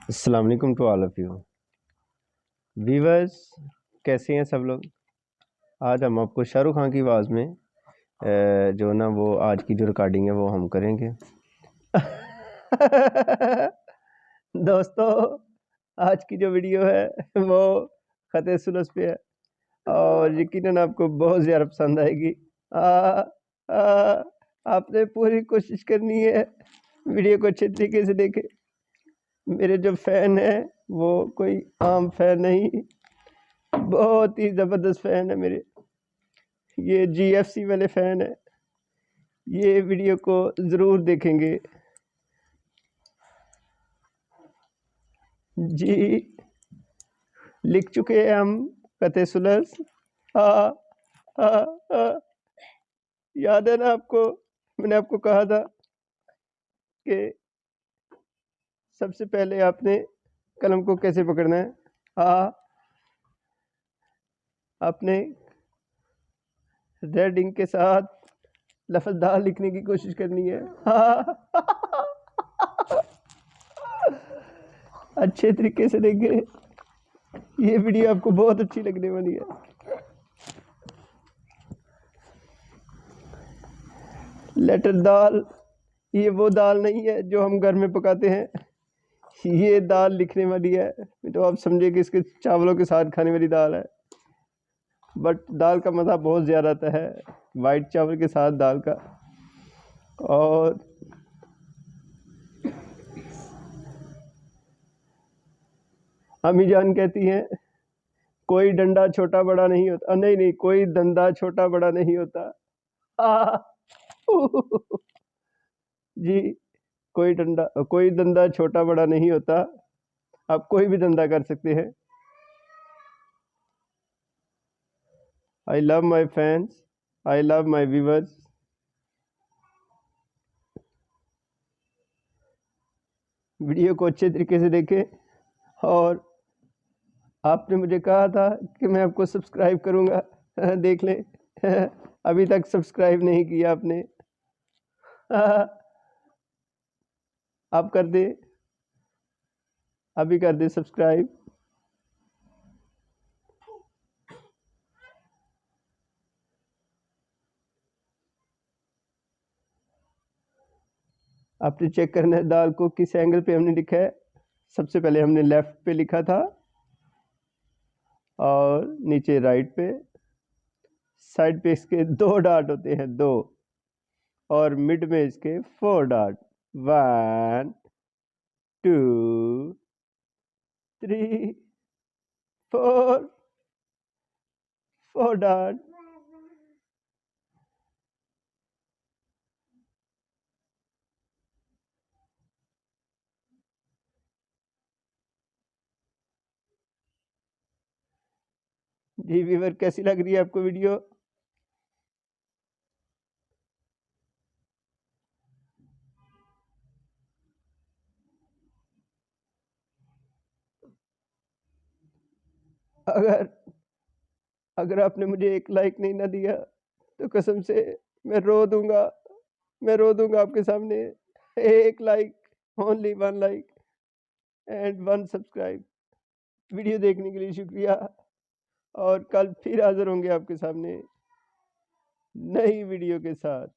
अस्सलाम वालेकुम to all of you viewers. कैसे हैं सब लोग। आज हम आपको शाहरुख खान की आवाज़ में जो ना वो आज की जो रिकॉर्डिंग है वो हम करेंगे। दोस्तों, आज की जो वीडियो है वो ख़त सुलस पे है और यकीनन आपको बहुत ज़्यादा पसंद आएगी। आपने पूरी कोशिश करनी है वीडियो को अच्छे तरीके से देखें। मेरे जो फ़ैन हैं वो कोई आम फ़ैन नहीं, बहुत ही ज़बरदस्त फ़ैन है मेरे। ये जीएफसी वाले फ़ैन है, ये वीडियो को ज़रूर देखेंगे जी। लिख चुके हैं हम क़त सुलस। याद है ना आपको, मैंने आपको कहा था कि सबसे पहले आपने कलम को कैसे पकड़ना है। आपने रेड इंक के साथ लफ्ज़ दाल लिखने की कोशिश करनी है। अच्छे तरीके से देखें, ये वीडियो आपको बहुत अच्छी लगने वाली है। लेटर दाल, ये वो दाल नहीं है जो हम घर में पकाते हैं, ये दाल लिखने वाली है। तो आप समझे कि इसके चावलों के साथ खाने वाली दाल है, बट दाल का मज़ा बहुत ज़्यादा आता है वाइट चावल के साथ दाल का। और अम्मी जान कहती हैं कोई डंडा छोटा बड़ा नहीं होता। नहीं, कोई धंधा छोटा बड़ा नहीं होता। जी, कोई धंधा छोटा बड़ा नहीं होता। आप कोई भी धंधा कर सकते हैं। I love my fans, I love my viewers. Video को अच्छे तरीके से देखें और आपने मुझे कहा था कि मैं आपको सब्सक्राइब करूंगा। देख लें, अभी तक सब्सक्राइब नहीं किया आपने। आप कर दे, अभी कर दे सब्सक्राइब। आपने चेक करना है दाल को किस एंगल पे हमने लिखा है। सबसे पहले हमने लेफ्ट पे लिखा था और नीचे राइट पे। साइड पे इसके 2 डॉट होते हैं, 2, और मिड में इसके 4 डॉट। 1 2 3 4 डॉट। जी व्यूअर, कैसी लग रही है आपको वीडियो। अगर अगर आपने मुझे एक लाइक नहीं ना दिया तो कसम से मैं रो दूंगा, मैं रो दूंगा आपके सामने। एक like, only 1 like and 1 subscribe. Video देखने के लिए शुक्रिया और कल फिर हाजिर होंगे आपके सामने नई वीडियो के साथ।